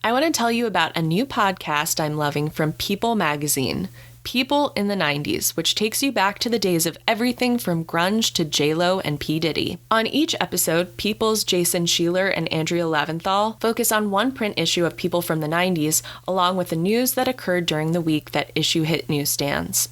I want to tell you about a new podcast I'm loving from People magazine, People in the 90s, which takes you back to the days of everything from grunge to J-Lo and P. Diddy. On each episode, People's Jason Sheeler and Andrea Laventhal focus on one print issue of People from the 90s, along with the news that occurred during the week that issue hit newsstands.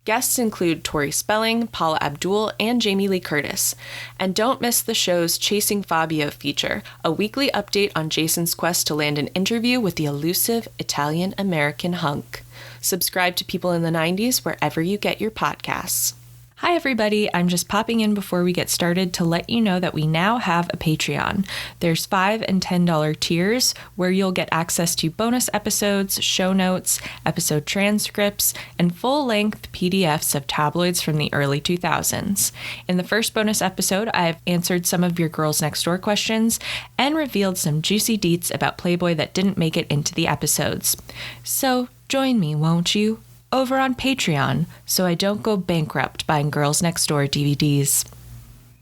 Guests include Tori Spelling, Paula Abdul, and Jamie Lee Curtis. And don't miss the show's Chasing Fabio feature, a weekly update on Jason's quest to land an interview with the elusive Italian-American hunk. Subscribe to People in the 90s wherever you get your podcasts. Hi everybody, I'm just popping in before we get started to let you know that we now have a Patreon. There's $5 and $10 tiers where you'll get access to bonus episodes, show notes, episode transcripts, and full-length PDFs of tabloids from the early 2000s. In the first bonus episode, I've answered some of your Girls Next Door questions and revealed some juicy deets about Playboy that didn't make it into the episodes. So join me, won't you? Over on Patreon, so I don't go bankrupt buying Girls Next Door DVDs.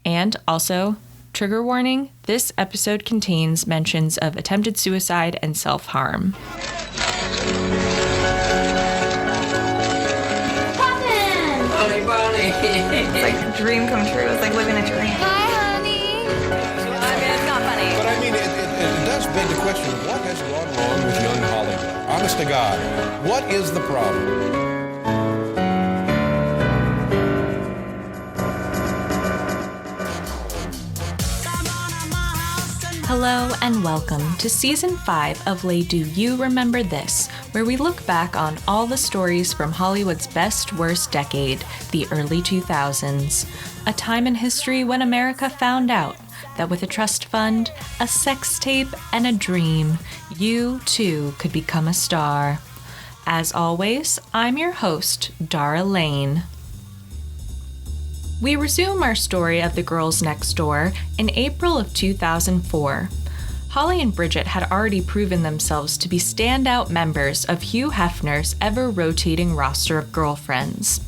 And also, trigger warning, this episode contains mentions of attempted suicide and self-harm. Bunny. It's like a dream come true. It's like living a dream. Hi, honey. I mean, it's not funny. But I mean, it does beg the question, what has gone wrong with young Hollywood? Honest to God, what is the problem? Hello and welcome to Season 5 of Do You Remember This, where we look back on all the stories from Hollywood's best-worst decade, the early 2000s. A time in history when America found out that with a trust fund, a sex tape, and a dream, you too could become a star. As always, I'm your host, Dara Lane. We resume our story of the girls next door in April of 2004. Holly and Bridget had already proven themselves to be standout members of Hugh Hefner's ever-rotating roster of girlfriends.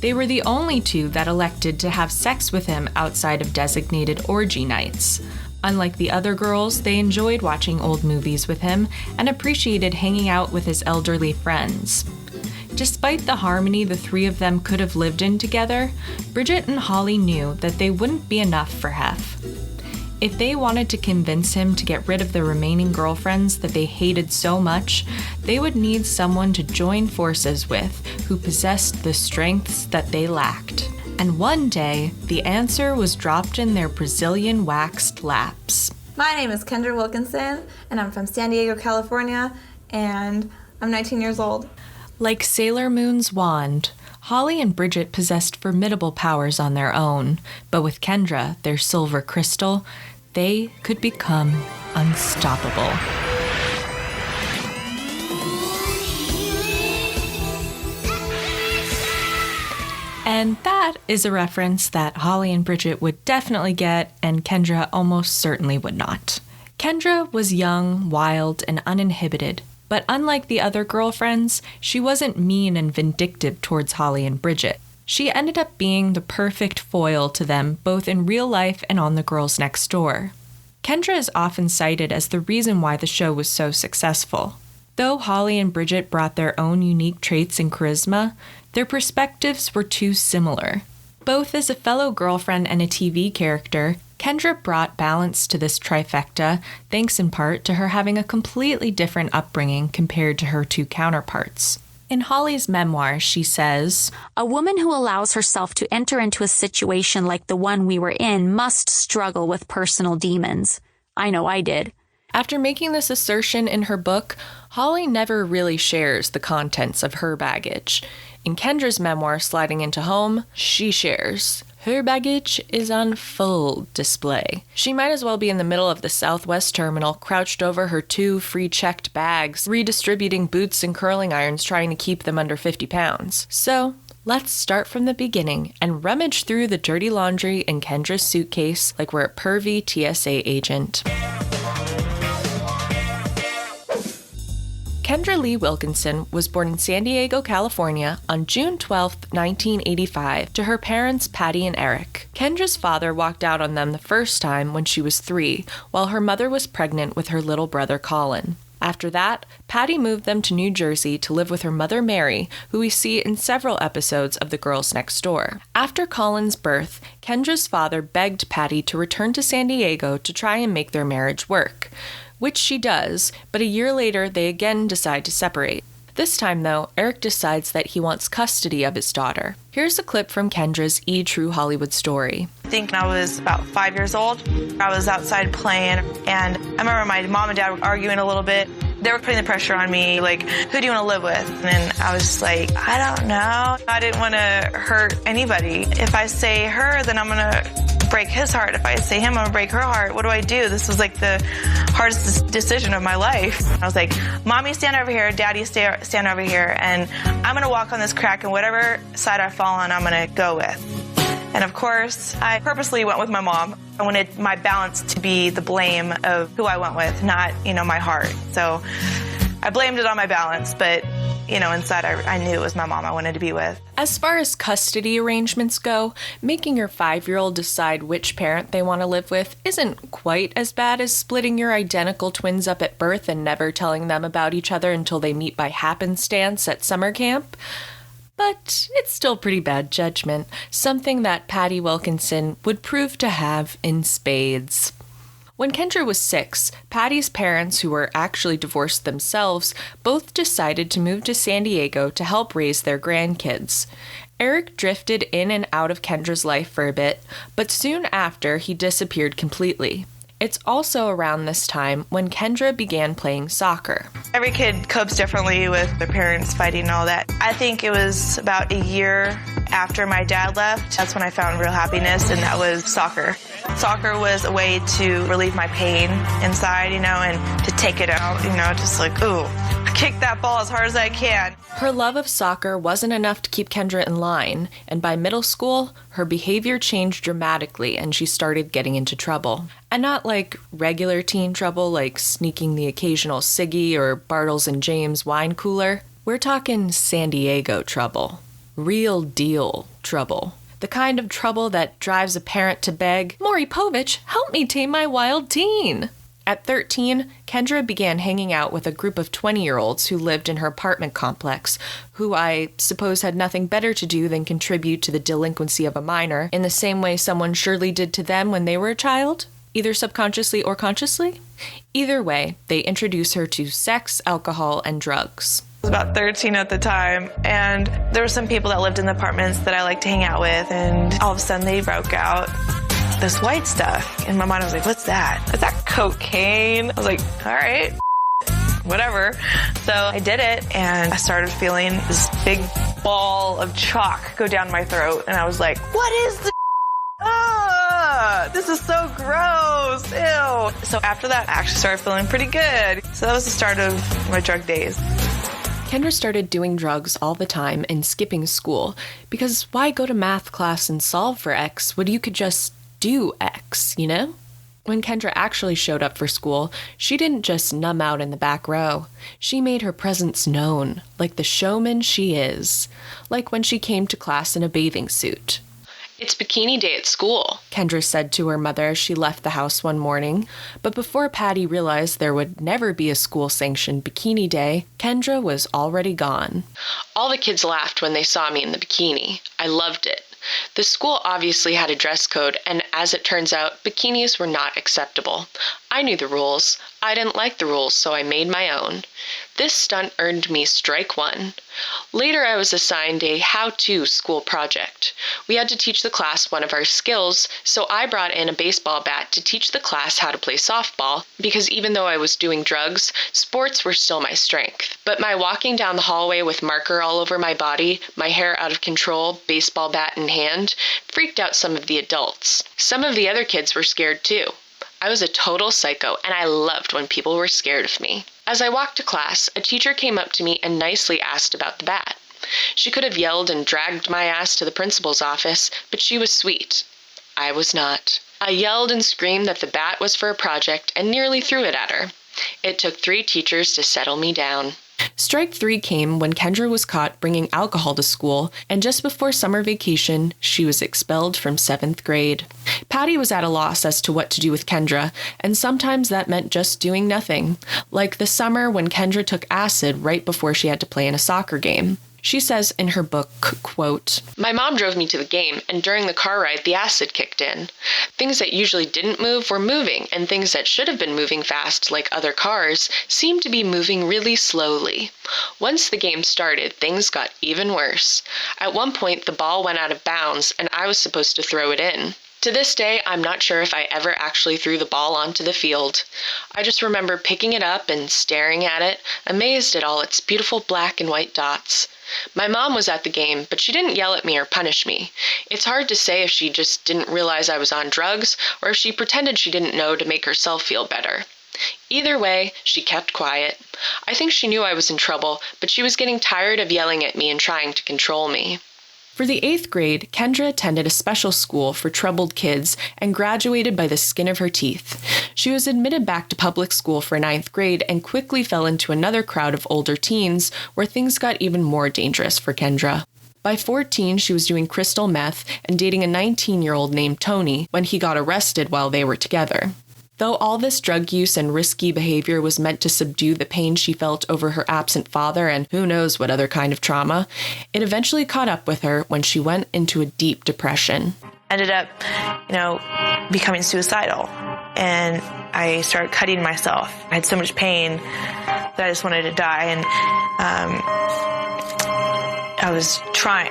They were the only two that elected to have sex with him outside of designated orgy nights. Unlike the other girls, they enjoyed watching old movies with him and appreciated hanging out with his elderly friends. Despite the harmony the three of them could have lived in together, Bridget and Holly knew that they wouldn't be enough for Hef. If they wanted to convince him to get rid of the remaining girlfriends that they hated so much, they would need someone to join forces with who possessed the strengths that they lacked. And one day, the answer was dropped in their Brazilian waxed laps. My name is Kendra Wilkinson, and I'm from San Diego, California, and I'm 19 years old. Like Sailor Moon's wand, Holly and Bridget possessed formidable powers on their own, but with Kendra, their silver crystal, they could become unstoppable. And that is a reference that Holly and Bridget would definitely get, and Kendra almost certainly would not. Kendra was young, wild, and uninhibited. But unlike the other girlfriends, she wasn't mean and vindictive towards Holly and Bridget. She ended up being the perfect foil to them, both in real life and on the Girls Next Door. Kendra is often cited as the reason why the show was so successful. Though Holly and Bridget brought their own unique traits and charisma, their perspectives were too similar. Both as a fellow girlfriend and a TV character, Kendra brought balance to this trifecta, thanks in part to her having a completely different upbringing compared to her two counterparts. In Holly's memoir, she says, "A woman who allows herself to enter into a situation like the one we were in must struggle with personal demons. I know I did." After making this assertion in her book, Holly never really shares the contents of her baggage. In Kendra's memoir, Sliding Into Home, she shares. Her baggage is on full display. She might as well be in the middle of the Southwest Terminal, crouched over her 2 free-checked bags, redistributing boots and curling irons, trying to keep them under 50 pounds. So, let's start from the beginning and rummage through the dirty laundry in Kendra's suitcase like we're a pervy TSA agent. Kendra Lee Wilkinson was born in San Diego, California on June 12, 1985, to her parents Patty and Eric. Kendra's father walked out on them the first time when she was 3, while her mother was pregnant with her little brother Colin. After that, Patty moved them to New Jersey to live with her mother Mary, who we see in several episodes of The Girls Next Door. After Colin's birth, Kendra's father begged Patty to return to San Diego to try and make their marriage work, which she does, but a year later they again decide to separate. This time, though, Eric decides that he wants custody of his daughter. Here's a clip from Kendra's True Hollywood Story. I think when I was about 5 years old, I was outside playing, and I remember my mom and dad were arguing a little bit. They were putting the pressure on me, like, who do you want to live with? And I was just like, I don't know. I didn't want to hurt anybody. If I say her, then I'm going to break his heart. If I say him, I'm going to break her heart. What do I do? This was like the hardest decision of my life. I was like, Mommy, stand over here. Daddy, stand over here. And I'm going to walk on this crack, and whatever side I fall on, I'm going to go with. And of course, I purposely went with my mom. I wanted my balance to be the blame of who I went with, not, my heart. So I blamed it on my balance, but, inside I knew it was my mom I wanted to be with. As far as custody arrangements go, making your 5-year-old decide which parent they want to live with isn't quite as bad as splitting your identical twins up at birth and never telling them about each other until they meet by happenstance at summer camp. But it's still pretty bad judgment, something that Patty Wilkinson would prove to have in spades. When Kendra was 6, Patty's parents, who were actually divorced themselves, both decided to move to San Diego to help raise their grandkids. Eric drifted in and out of Kendra's life for a bit, but soon after he disappeared completely. It's also around this time when Kendra began playing soccer. Every kid copes differently with their parents fighting and all that. I think it was about a year after my dad left. That's when I found real happiness, and that was soccer. Soccer was a way to relieve my pain inside, and to take it out, just like, ooh, kick that ball as hard as I can. Her love of soccer wasn't enough to keep Kendra in line, and by middle school, her behavior changed dramatically and she started getting into trouble. And not like regular teen trouble, like sneaking the occasional ciggy or Bartles and James wine cooler. We're talking San Diego trouble. Real deal trouble. The kind of trouble that drives a parent to beg, Maury Povich, help me tame my wild teen. At 13, Kendra began hanging out with a group of 20-year-olds who lived in her apartment complex, who I suppose had nothing better to do than contribute to the delinquency of a minor in the same way someone surely did to them when they were a child, either subconsciously or consciously. Either way, they introduce her to sex, alcohol, and drugs. I was about 13 at the time, and there were some people that lived in the apartments that I liked to hang out with, and all of a sudden they broke out this white stuff. In my mind, I was like, what's that? Is that cocaine? I was like, all right, whatever. So I did it, and I started feeling this big ball of chalk go down my throat, and I was like, what is this? This is so gross. Ew. So after that, I actually started feeling pretty good. So that was the start of my drug days. Kendra started doing drugs all the time and skipping school, because why go to math class and solve for X when you could just do X, When Kendra actually showed up for school, she didn't just numb out in the back row. She made her presence known, like the showman she is, like when she came to class in a bathing suit. It's bikini day at school, Kendra said to her mother as she left the house one morning. But before Patty realized there would never be a school-sanctioned bikini day, Kendra was already gone. All the kids laughed when they saw me in the bikini. I loved it. The school obviously had a dress code, and as it turns out, bikinis were not acceptable. I knew the rules. I didn't like the rules, so I made my own. This stunt earned me strike one. Later, I was assigned a how-to school project. We had to teach the class one of our skills, so I brought in a baseball bat to teach the class how to play softball, because even though I was doing drugs, sports were still my strength. But my walking down the hallway with marker all over my body, my hair out of control, baseball bat in hand, freaked out some of the adults. Some of the other kids were scared too. I was a total psycho, and I loved when people were scared of me. As I walked to class, a teacher came up to me and nicely asked about the bat. She could have yelled and dragged my ass to the principal's office, but she was sweet. I was not. I yelled and screamed that the bat was for a project and nearly threw it at her. It took 3 teachers to settle me down. Strike 3 came when Kendra was caught bringing alcohol to school, and just before summer vacation, she was expelled from 7th grade. Patty was at a loss as to what to do with Kendra, and sometimes that meant just doing nothing, like the summer when Kendra took acid right before she had to play in a soccer game. She says in her book, quote, "My mom drove me to the game, and during the car ride, the acid kicked in. Things that usually didn't move were moving, and things that should have been moving fast, like other cars, seemed to be moving really slowly. Once the game started, things got even worse. At one point, the ball went out of bounds, and I was supposed to throw it in. To this day, I'm not sure if I ever actually threw the ball onto the field. I just remember picking it up and staring at it, amazed at all its beautiful black and white dots. My mom was at the game, but she didn't yell at me or punish me. It's hard to say if she just didn't realize I was on drugs or if she pretended she didn't know to make herself feel better. Either way, she kept quiet. I think she knew I was in trouble, but she was getting tired of yelling at me and trying to control me." For the 8th grade, Kendra attended a special school for troubled kids and graduated by the skin of her teeth. She was admitted back to public school for 9th grade and quickly fell into another crowd of older teens where things got even more dangerous for Kendra. By 14, she was doing crystal meth and dating a 19-year-old named Tony when he got arrested while they were together. Though all this drug use and risky behavior was meant to subdue the pain she felt over her absent father and who knows what other kind of trauma, it eventually caught up with her when she went into a deep depression. Ended up, becoming suicidal. And I started cutting myself. I had so much pain that I just wanted to die. And I was trying.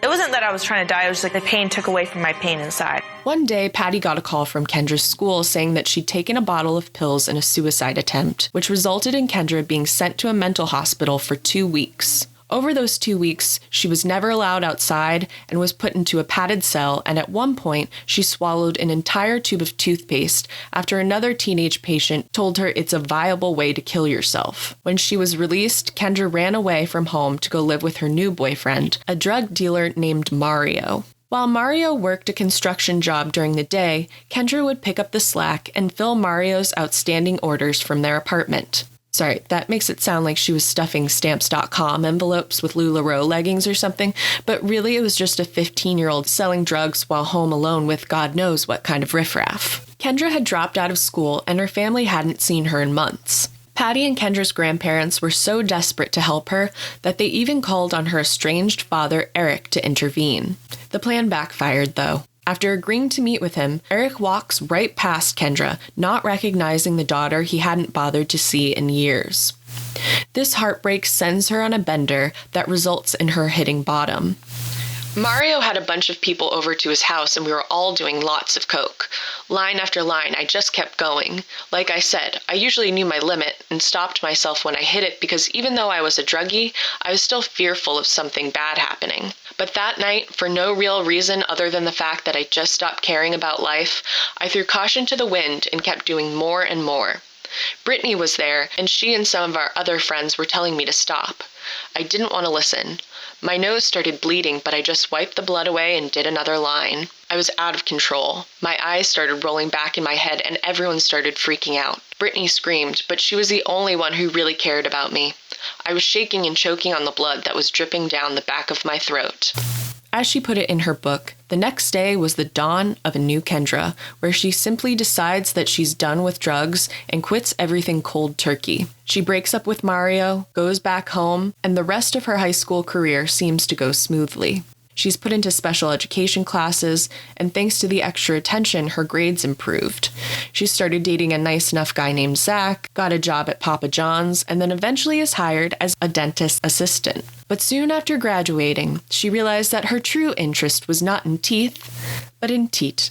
It wasn't that I was trying to die. It was like the pain took away from my pain inside. One day, Patty got a call from Kendra's school saying that she'd taken a bottle of pills in a suicide attempt, which resulted in Kendra being sent to a mental hospital for 2 weeks. Over those 2 weeks, she was never allowed outside and was put into a padded cell, and at one point, she swallowed an entire tube of toothpaste after another teenage patient told her it's a viable way to kill yourself. When she was released, Kendra ran away from home to go live with her new boyfriend, a drug dealer named Mario. While Mario worked a construction job during the day, Kendra would pick up the slack and fill Mario's outstanding orders from their apartment. Sorry, that makes it sound like she was stuffing Stamps.com envelopes with LuLaRoe leggings or something, but really it was just a 15-year-old selling drugs while home alone with God knows what kind of riffraff. Kendra had dropped out of school and her family hadn't seen her in months. Patty and Kendra's grandparents were so desperate to help her that they even called on her estranged father, Eric, to intervene. The plan backfired, though. After agreeing to meet with him, Eric walks right past Kendra, not recognizing the daughter he hadn't bothered to see in years. This heartbreak sends her on a bender that results in her hitting bottom. Mario had a bunch of people over to his house and we were all doing lots of coke. Line after line, I just kept going. Like I said, I usually knew my limit and stopped myself when I hit it because even though I was a druggie, I was still fearful of something bad happening. But that night, for no real reason other than the fact that I just stopped caring about life, I threw caution to the wind and kept doing more and more. Brittany was there, and she and some of our other friends were telling me to stop. I didn't want to listen. My nose started bleeding, but I just wiped the blood away and did another line. I was out of control. My eyes started rolling back in my head, and everyone started freaking out. Brittany screamed, but she was the only one who really cared about me. I was shaking and choking on the blood that was dripping down the back of my throat. As she put it in her book, the next day was the dawn of a new Kendra, where she simply decides that she's done with drugs and quits everything cold turkey. She breaks up with Mario, goes back home, and the rest of her high school career seems to go smoothly. She's put into special education classes, and thanks to the extra attention, her grades improved. She started dating a nice enough guy named Zach, got a job at Papa John's, and then eventually is hired as a dentist assistant. But soon after graduating, she realized that her true interest was not in teeth, but in teat.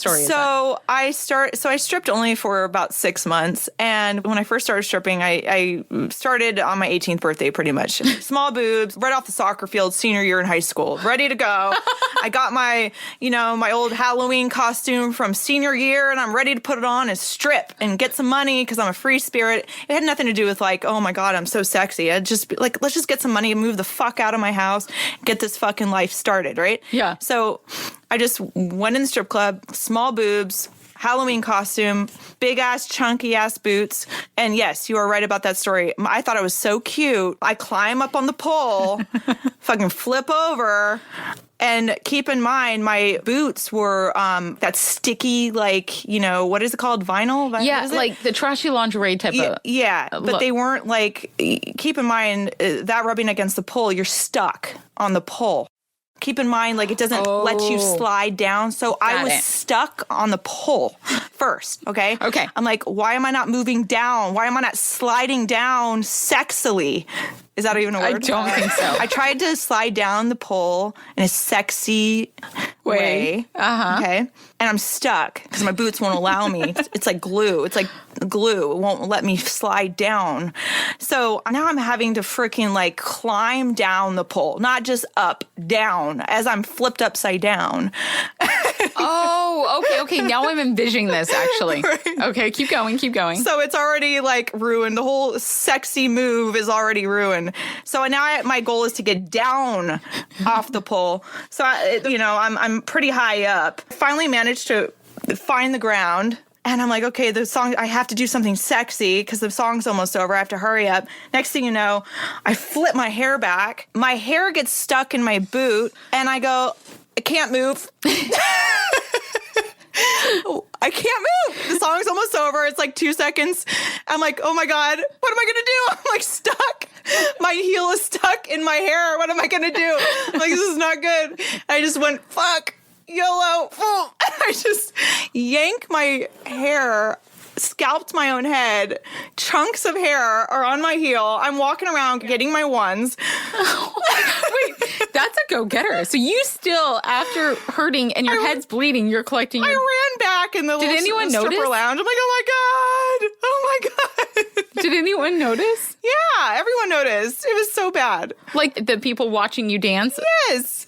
I stripped only for about 6 months, and when I first started stripping, I started on my 18th birthday, pretty much. Small boobs, right off the soccer field, senior year in high school, ready to go. I got my old Halloween costume from senior year, and I'm ready to put it on and strip and get some money because I'm a free spirit. It had nothing to do with like, oh my God, I'm so sexy. I'd just be like, let's just get some money and move the fuck out of my house, get this fucking life started, right? Yeah. So I just went in the strip club, small boobs, Halloween costume, big ass, chunky ass boots. And yes, you are right about that story. I thought it was so cute. I climb up on the pole, fucking flip over. And keep in mind, my boots were that sticky, like, you know, what is it called? Vinyl? Yeah, like the trashy lingerie type of. Yeah, but they weren't like, keep in mind, that rubbing against the pole, you're stuck on the pole. Keep in mind, like, it doesn't let you slide down. So I was stuck on the pole first, okay? Okay. I'm like, why am I not moving down? Why am I not sliding down sexily? Is that even a word? I don't think so. I tried to slide down the pole in a sexy way. Okay. And I'm stuck because my boots won't allow me. It's like glue. It's like glue. It won't let me slide down. So now I'm having to freaking like climb down the pole, not just up, down, as I'm flipped upside down. Okay. Now I'm envisioning this, actually. Right. Okay, keep going. So it's already like ruined. The whole sexy move is already ruined. So now my goal is to get down off the pole. So I'm pretty high up. Finally managed to find the ground. And I'm like, okay, the song, I have to do something sexy because the song's almost over. I have to hurry up. Next thing you know, I flip my hair back. My hair gets stuck in my boot. And I go, I can't move. I can't move. The song's almost over. It's like 2 seconds. I'm like, oh my God, what am I going to do? I'm like stuck. My heel is stuck in my hair. What am I going to do? I'm like, this is not good. I just went, fuck, YOLO. I just yank my hair, scalped my own head. Chunks of hair are on my heel. I'm walking around getting my ones. Wait, that's a go-getter. So you still, after hurting and your head's bleeding, you're collecting your... I ran back in the little stripper lounge. I'm like, oh my God. Did anyone notice? Yeah, everyone noticed. It was so bad. Like the people watching you dance? Yes.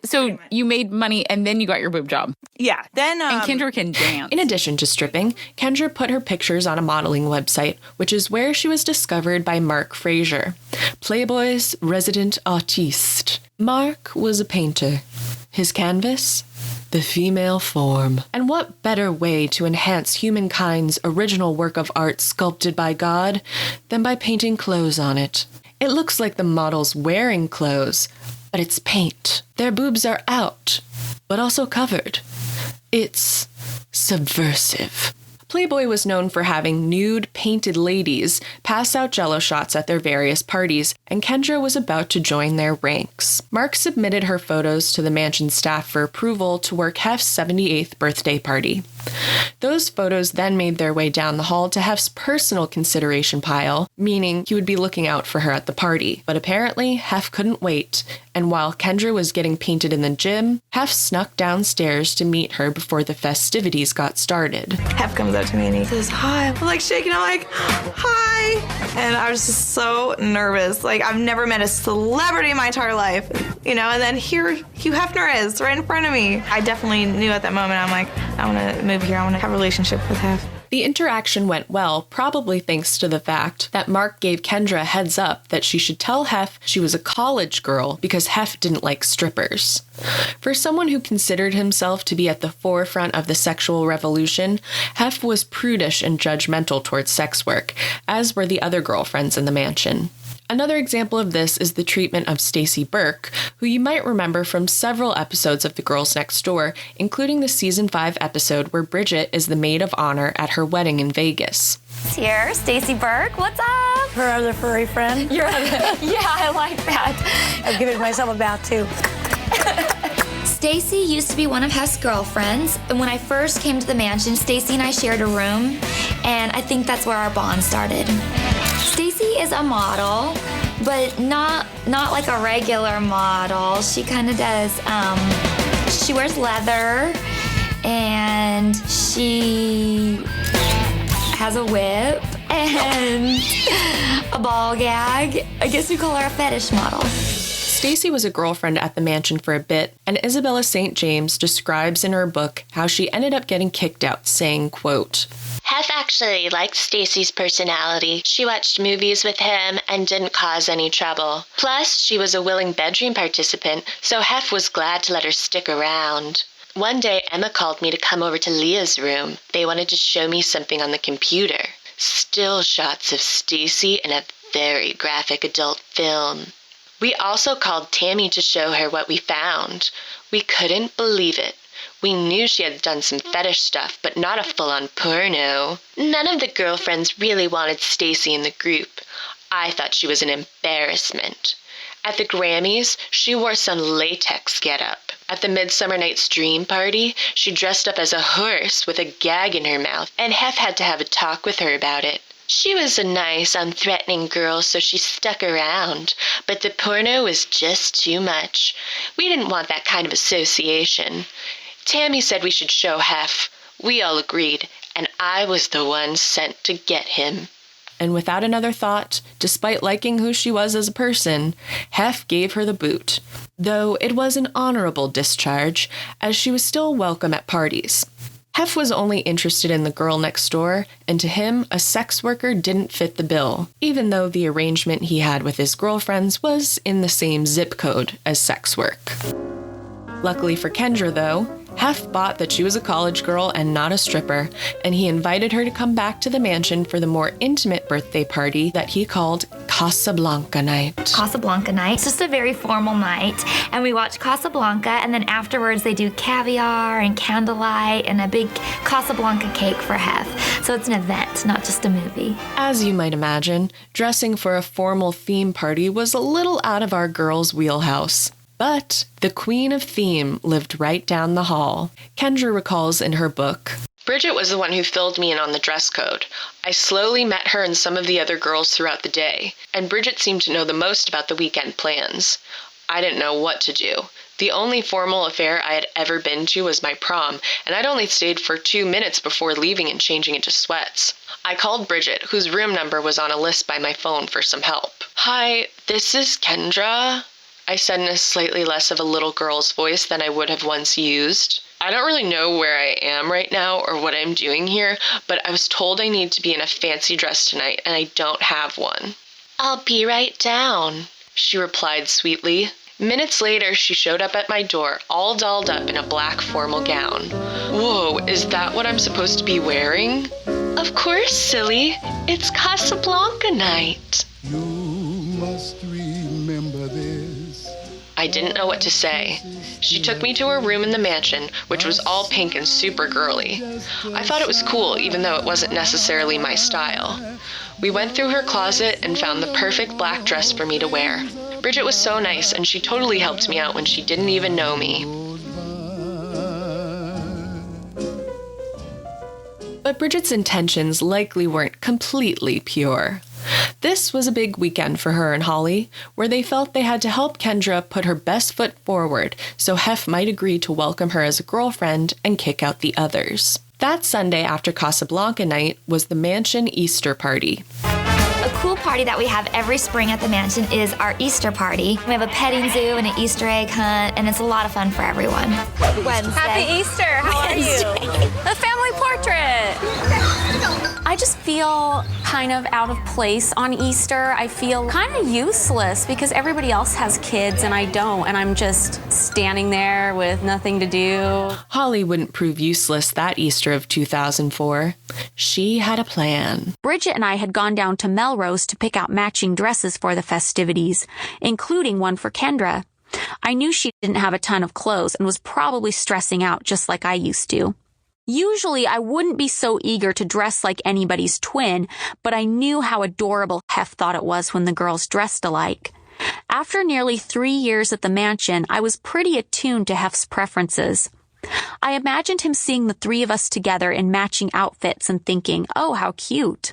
So you made money and then you got your boob job. Yeah. Then and Kendra can dance. In addition to stripping, Kendra put her pictures on a modeling website, which is where she was discovered by Mark Fraser, Playboy's resident artiste. Mark was a painter. His canvas? The female form. And what better way to enhance humankind's original work of art sculpted by God than by painting clothes on it? It looks like the model's wearing clothes, but it's paint. Their boobs are out, but also covered. It's subversive. Playboy was known for having nude, painted ladies pass out jello shots at their various parties, and Kendra was about to join their ranks. Mark submitted her photos to the mansion staff for approval to work Hef's 78th birthday party. Those photos then made their way down the hall to Hef's personal consideration pile, meaning he would be looking out for her at the party. But apparently, Hef couldn't wait, and while Kendra was getting painted in the gym, Hef snuck downstairs to meet her before the festivities got started. Hef comes up to me and he says, hi. I'm like shaking. I'm like, hi. And I was just so nervous. Like, I've never met a celebrity in my entire life, and then here Hugh Hefner is right in front of me. I definitely knew at that moment, I'm like, I want to move here. I want to have a relationship with Hef. The interaction went well, probably thanks to the fact that Mark gave Kendra a heads up that she should tell Hef she was a college girl because Hef didn't like strippers. For someone who considered himself to be at the forefront of the sexual revolution, Hef was prudish and judgmental towards sex work, as were the other girlfriends in the mansion. Another example of this is the treatment of Stacey Burke, who you might remember from several episodes of The Girls Next Door, including the season 5 episode where Bridget is the maid of honor at her wedding in Vegas. Here, Stacey Burke, what's up? Her other furry friend. Yeah, I like that. I've given myself a bath too. Stacey used to be one of Hef's girlfriends, and when I first came to the mansion, Stacey and I shared a room, and I think that's where our bond started. Stacey is a model, but not like a regular model. She kind of does, she wears leather, and she has a whip and a ball gag. I guess you call her a fetish model. Stacey was a girlfriend at the mansion for a bit, and Isabella St. James describes in her book how she ended up getting kicked out, saying, quote, Hef actually liked Stacey's personality. She watched movies with him and didn't cause any trouble. Plus, she was a willing bedroom participant, so Hef was glad to let her stick around. One day, Emma called me to come over to Leah's room. They wanted to show me something on the computer. Still shots of Stacy in a very graphic adult film. We also called Tammy to show her what we found. We couldn't believe it. We knew she had done some fetish stuff, but not a full-on porno. None of the girlfriends really wanted Stacy in the group. I thought she was an embarrassment. At the Grammys, she wore some latex getup. At the Midsummer Night's Dream party, she dressed up as a horse with a gag in her mouth, and Hef had to have a talk with her about it. She was a nice, unthreatening girl, so she stuck around, but the porno was just too much. We didn't want that kind of association. Tammy said we should show Hef. We all agreed, and I was the one sent to get him. And without another thought, despite liking who she was as a person, Hef gave her the boot. Though it was an honorable discharge, as she was still welcome at parties. Hef was only interested in the girl next door, and to him, a sex worker didn't fit the bill, even though the arrangement he had with his girlfriends was in the same zip code as sex work. Luckily for Kendra, though, Hef bought that she was a college girl and not a stripper, and he invited her to come back to the mansion for the more intimate birthday party that he called Casablanca Night. Casablanca Night. It's just a very formal night, and we watch Casablanca, and then afterwards they do caviar and candlelight and a big Casablanca cake for Hef. So it's an event, not just a movie. As you might imagine, dressing for a formal theme party was a little out of our girls' wheelhouse. But the queen of theme lived right down the hall. Kendra recalls in her book, Bridget was the one who filled me in on the dress code. I slowly met her and some of the other girls throughout the day, and Bridget seemed to know the most about the weekend plans. I didn't know what to do. The only formal affair I had ever been to was my prom, and I'd only stayed for 2 minutes before leaving and changing into sweats. I called Bridget, whose room number was on a list by my phone, for some help. Hi, this is Kendra, I said in a slightly less of a little girl's voice than I would have once used. I don't really know where I am right now or what I'm doing here, but I was told I need to be in a fancy dress tonight, and I don't have one. I'll be right down, she replied sweetly. Minutes later, she showed up at my door, all dolled up in a black formal gown. Whoa, is that what I'm supposed to be wearing? Of course, silly. It's Casablanca night. You must remember this. I didn't know what to say. She took me to her room in the mansion, which was all pink and super girly. I thought it was cool, even though it wasn't necessarily my style. We went through her closet and found the perfect black dress for me to wear. Bridget was so nice, and she totally helped me out when she didn't even know me. But Bridget's intentions likely weren't completely pure. This was a big weekend for her and Holly, where they felt they had to help Kendra put her best foot forward so Hef might agree to welcome her as a girlfriend and kick out the others. That Sunday after Casablanca night was the mansion Easter party. A cool party that we have every spring at the mansion is our Easter party. We have a petting zoo and an Easter egg hunt, and it's a lot of fun for everyone. Wednesday. Happy Easter! How are you? The family portrait! I just feel kind of out of place on Easter. I feel kind of useless because everybody else has kids and I don't, and I'm just standing there with nothing to do. Holly wouldn't prove useless that Easter of 2004. She had a plan. Bridget and I had gone down to Melrose to pick out matching dresses for the festivities, including one for Kendra. I knew she didn't have a ton of clothes and was probably stressing out just like I used to. Usually, I wouldn't be so eager to dress like anybody's twin, but I knew how adorable Hef thought it was when the girls dressed alike. After nearly 3 years at the mansion, I was pretty attuned to Hef's preferences. I imagined him seeing the three of us together in matching outfits and thinking, oh, how cute.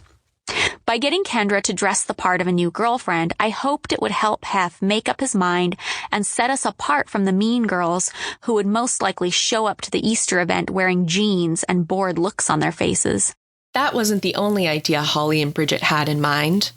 By getting Kendra to dress the part of a new girlfriend, I hoped it would help Hef make up his mind and set us apart from the mean girls who would most likely show up to the Easter event wearing jeans and bored looks on their faces. That wasn't the only idea Holly and Bridget had in mind.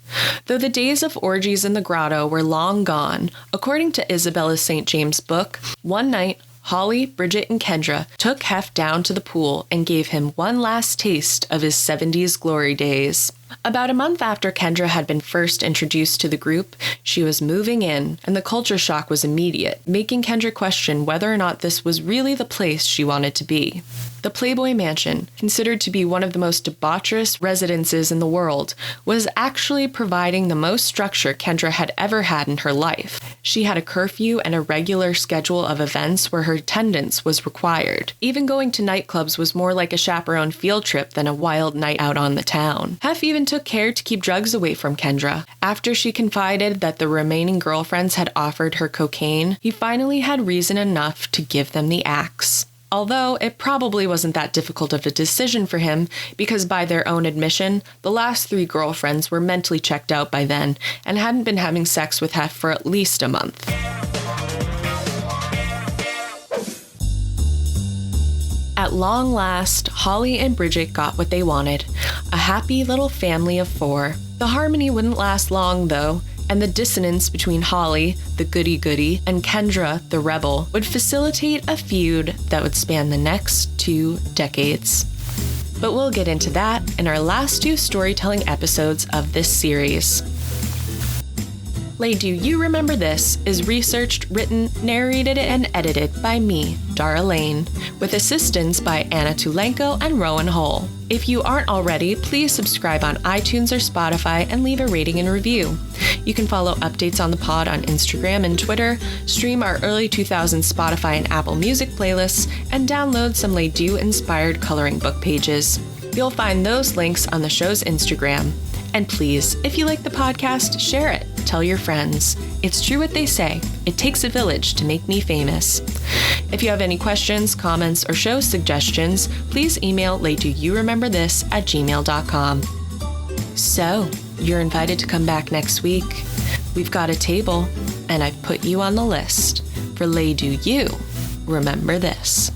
Though the days of orgies in the grotto were long gone, according to Isabella St. James' book, one night, Holly, Bridget, and Kendra took Hef down to the pool and gave him one last taste of his 70s glory days. About a month after Kendra had been first introduced to the group, she was moving in, and the culture shock was immediate, making Kendra question whether or not this was really the place she wanted to be. The Playboy Mansion, considered to be one of the most debaucherous residences in the world, was actually providing the most structure Kendra had ever had in her life. She had a curfew and a regular schedule of events where her attendance was required. Even going to nightclubs was more like a chaperone field trip than a wild night out on the town. Hef even took care to keep drugs away from Kendra. After she confided that the remaining girlfriends had offered her cocaine, he finally had reason enough to give them the axe. Although it probably wasn't that difficult of a decision for him, because by their own admission, the last 3 girlfriends were mentally checked out by then and hadn't been having sex with Hef for at least a month. At long last, Holly and Bridget got what they wanted, a happy little family of 4. The harmony wouldn't last long, though, and the dissonance between Holly, the goody-goody, and Kendra, the rebel, would facilitate a feud that would span the next 2 decades. But we'll get into that in our last 2 storytelling episodes of this series. Do You Remember This is researched, written, narrated, and edited by me, Dara Lane, with assistance by Anna Tulenko and Rowan Hull. If you aren't already, please subscribe on iTunes or Spotify and leave a rating and review. You can follow updates on the pod on Instagram and Twitter, stream our early 2000s Spotify and Apple Music playlists, and download some Les Deux-inspired coloring book pages. You'll find those links on the show's Instagram. And please, if you like the podcast, share it. Tell your friends. It's true what they say. It takes a village to make me famous. If you have any questions, comments, or show suggestions, please email ladydoyourememberthis@gmail.com. So, you're invited to come back next week. We've got a table, and I've put you on the list for Lay Do You Remember This.